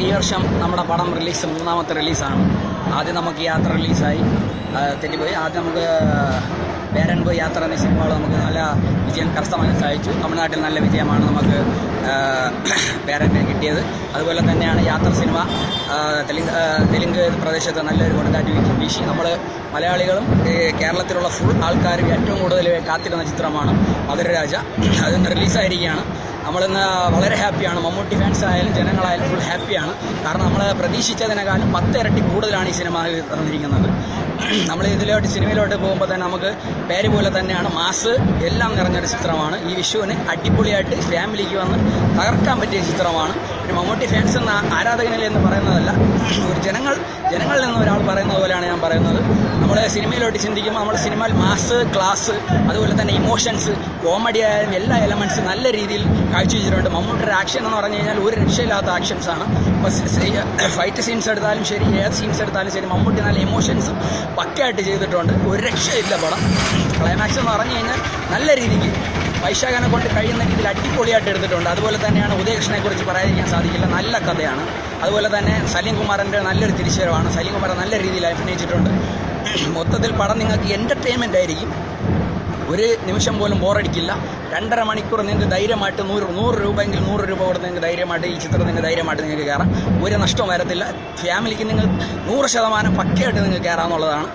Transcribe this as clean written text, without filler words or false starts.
ഈ വർഷം നമ്മുടെ പടം റിലീസ് മൂന്നാമത്തെ റിലീസാണ്. ആദ്യം നമുക്ക് യാത്ര റിലീസായി, തെറ്റിപ്പോയി. ആദ്യം നമുക്ക് പേരൻ പോയി യാത്ര എന്ന സിനിമകൾ നമുക്ക് നല്ല വിജയം കരസ്ഥമാക്കാൻ സാധിച്ചു. തമിഴ്നാട്ടിൽ നല്ല വിജയമാണ് നമുക്ക് പേരന് കിട്ടിയത്. അതുപോലെ തന്നെയാണ് യാത്ര സിനിമ തെലുങ്ക് പ്രദേശത്ത് നല്ലൊരു കൊടുങ്കാറ്റ് വീശി. നമ്മൾ മലയാളികളും കേരളത്തിലുള്ള ഫുൾ ആൾക്കാരും ഏറ്റവും കൂടുതൽ കാത്തിരുന്ന ചിത്രമാണ് മധുരരാജ. അതിന്ന് റിലീസായിരിക്കുകയാണ്. നമ്മളിന്ന് വളരെ ഹാപ്പിയാണ്. മമ്മൂട്ടി ഫാൻസ് ആയാലും ജനങ്ങളായാലും ഫുൾ ഹാപ്പിയാണ്. കാരണം നമ്മൾ പ്രതീക്ഷിച്ചതിനേക്കാളും 10 ഇരട്ടി കൂടുതലാണ് ഈ സിനിമ തന്നിരിക്കുന്നത്. നമ്മൾ സിനിമയിലോട്ട് പോകുമ്പോൾ തന്നെ നമുക്ക് പേര് പോലെ തന്നെയാണ്, മാസ് എല്ലാം നിറഞ്ഞൊരു ചിത്രമാണ്. ഈ വിഷുവിന് അടിപൊളിയായിട്ട് ഫാമിലിക്ക് വന്ന് തകർക്കാൻ പറ്റിയ ചിത്രമാണ്. ഒരു മമ്മൂട്ടി ഫാൻസ് എന്ന ആരാധകനിൽ എന്ന് പറയുന്നതല്ല, ഒരു ജനങ്ങളിൽ നിന്ന് ഒരാൾ പറയുന്നത് പോലെയാണ് ഞാൻ പറയുന്നത്. നമ്മൾ സിനിമയിലോട്ട് ചിന്തിക്കുമ്പോൾ നമ്മൾ സിനിമയിൽ മാസ്, ക്ലാസ്, അതുപോലെ തന്നെ ഇമോഷൻസ്, കോമഡി ആയാലും എല്ലാ എലമെൻറ്റ്സും നല്ല രീതിയിൽ കാഴ്ചവെച്ചിട്ടുണ്ട്. മമ്മൂട്ടിയുടെ ആക്ഷൻ എന്ന് പറഞ്ഞു കഴിഞ്ഞാൽ ഒരു രക്ഷയില്ലാത്ത ആക്ഷൻസാണ്. ഇപ്പോൾ ഫൈറ്റ് സീൻസ് എടുത്താലും ശരി, ഏത് സീൻസ് എടുത്താലും ശരി, മമ്മൂട്ടി നല്ല ഇമോഷൻസും പക്കയായിട്ട് ചെയ്തിട്ടുണ്ട്. ഒരു രക്ഷയില്ല പടം. ക്ലൈമാക്സ് എന്ന് പറഞ്ഞു കഴിഞ്ഞാൽ നല്ല രീതിക്ക് വൈശാഖനെ കൊണ്ട് കഴിയുന്ന രീതിയിൽ അടിപൊളിയായിട്ട് എടുത്തിട്ടുണ്ട്. അതുപോലെ തന്നെയാണ് ഉദയകൃഷ്ണനെ കുറിച്ച് പറയാതിരിക്കാൻ സാധിക്കില്ല, നല്ല കഥയാണ്. അതുപോലെ തന്നെ സലീം കുമാറിൻ്റെ നല്ലൊരു തിരിച്ചുവരവാണ്. സലീം കുമാർ നല്ല രീതിയിൽ അഭിനയിച്ചിട്ടുണ്ട്. മൊത്തത്തിൽ പടം നിങ്ങൾക്ക് എൻ്റർടൈൻമെൻ്റ് ആയിരിക്കും. ഒരു നിമിഷം പോലും ബോറടിക്കില്ല. 2.5 മണിക്കൂർ നിങ്ങൾക്ക് ധൈര്യമായിട്ട് 100 രൂപയെങ്കിൽ 100 രൂപ കൊടുത്ത് നിങ്ങൾക്ക് ധൈര്യമായിട്ട് ഈ ചിത്രത്തിന് ധൈര്യമായിട്ട് നിങ്ങൾക്ക് കയറാം. ഒരു നഷ്ടവും വരത്തില്ല. ഫാമിലിക്ക് നിങ്ങൾ 100% പക്കയായിട്ട് നിങ്ങൾക്ക് കയറാമെന്നുള്ളതാണ്.